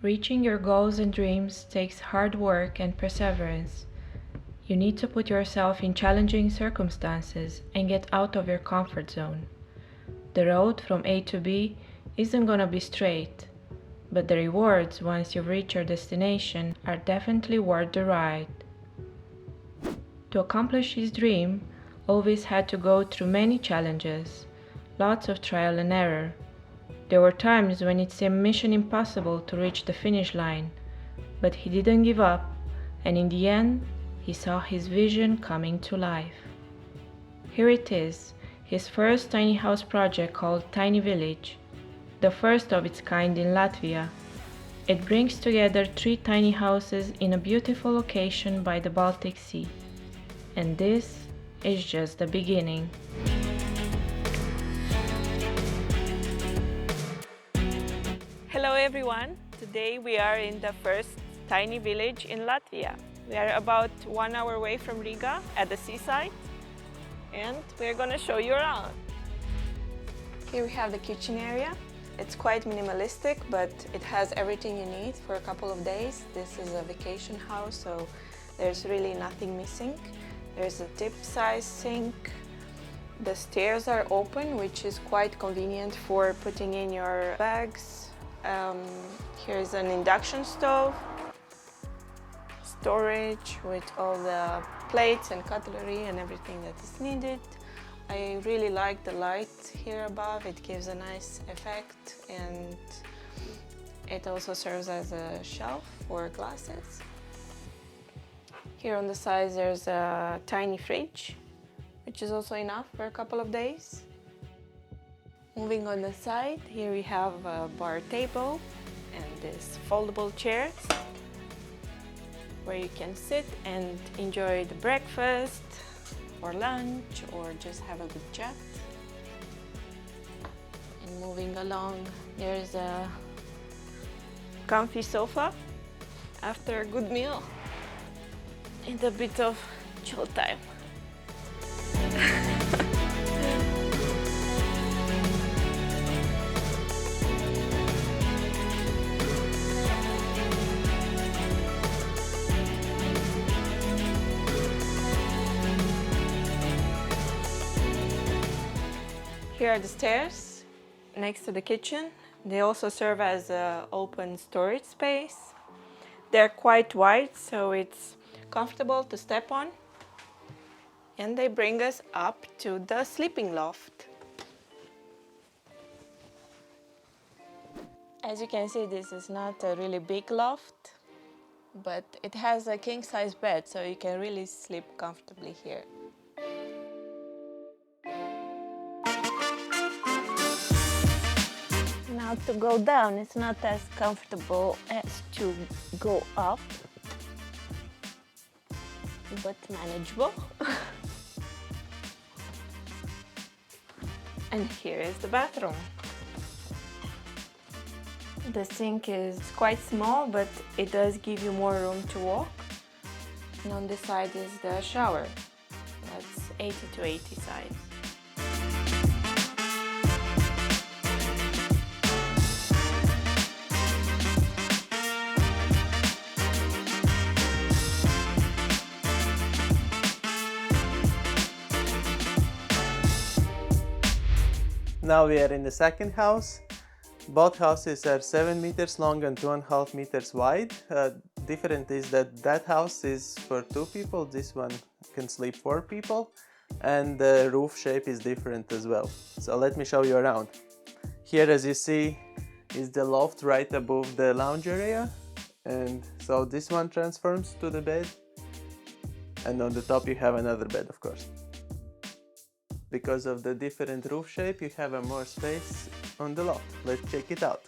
Reaching your goals and dreams takes hard work and perseverance. You need to put yourself in challenging circumstances and get out of your comfort zone. The road from A to B isn't gonna be straight, but the rewards once you've reached your destination are definitely worth the ride. To accomplish his dream, Ovis had to go through many challenges, lots of trial and error. There were times when it seemed mission impossible to reach the finish line, but he didn't give up, and in the end, he saw his vision coming to life. Here it is, his first tiny house project called Tiny Village, the first of its kind in Latvia. It brings together 3 tiny houses in a beautiful location by the Baltic Sea. And this is just the beginning. Hello everyone! Today we are in the first tiny village in Latvia. We are about 1 hour away from Riga at the seaside, and we're gonna show you around. Here we have the kitchen area. It's quite minimalistic, but it has everything you need for a couple of days. This is a vacation house, so there's really nothing missing. There's a tip-size sink. The stairs are open, which is quite convenient for putting in your bags. Here's an induction stove, storage with all the plates and cutlery and everything that is needed. I really like the light here above. It gives a nice effect, and it also serves as a shelf for glasses. Here on the side there's a tiny fridge, which is also enough for a couple of days. Moving on the side, here we have a bar table and this foldable chairs where you can sit and enjoy the breakfast or lunch or just have a good chat. And moving along, there's a comfy sofa after a good meal and a bit of chill time. Here are the stairs next to the kitchen. They also serve as an open storage space. They're quite wide, so it's comfortable to step on. And they bring us up to the sleeping loft. As you can see, this is not a really big loft, but it has a king-size bed, so you can really sleep comfortably here. Now to go down, it's not as comfortable as to go up, but manageable. And here is the bathroom. The sink is quite small, but it does give you more room to walk. And on this side is the shower. That's 80 to 80 size. Now we are in the second house. Both houses are 7 meters long and 2.5 meters wide. Different is that house is for 2 people, this one can sleep 4 people, and the roof shape is different as well. So let me show you around. Here, as you see, is the loft right above the lounge area, and so this one transforms to the bed, and on the top you have another bed, of course. Because of the different roof shape, you have a more space on the loft. Let's check it out.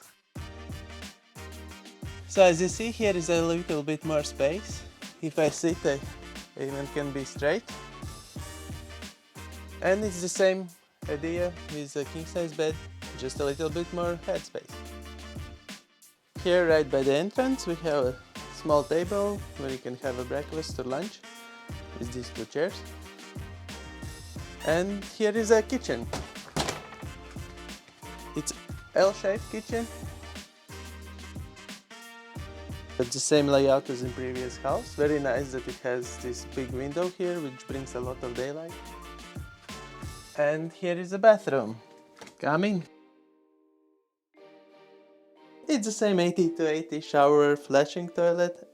So as you see, here is a little bit more space. If I sit, I even can be straight. And it's the same idea with a king-size bed, just a little bit more headspace. Here, right by the entrance, we have a small table where you can have a breakfast or lunch with these 2 chairs. And here is a kitchen. It's L-shaped kitchen. It's the same layout as in previous house. Very nice that it has this big window here, which brings a lot of daylight. And here is the bathroom. Come in. It's the same 80 to 80 shower, flashing toilet,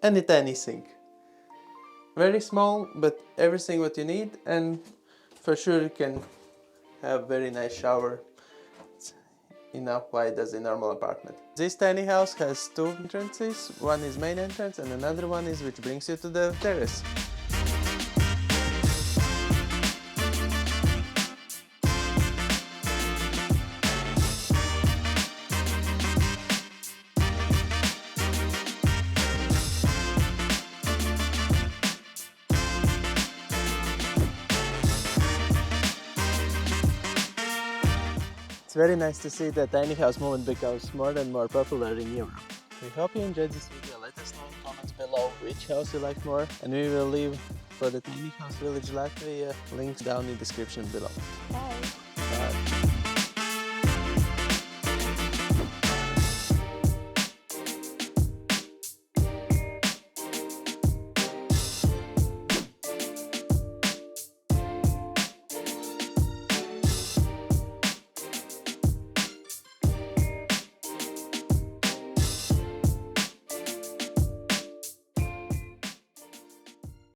and a tiny sink. Very small, but everything what you need, and for sure you can have very nice shower. It's enough wide as a normal apartment. This tiny house has two entrances. One is main entrance and another one is which brings you to the terrace. It's very nice to see that tiny house movement becomes more and more popular in Europe. We hope you enjoyed this video. Let us know in comments below which house you like more, and we will leave for the tiny house Village Latvia links down in the description below. Bye!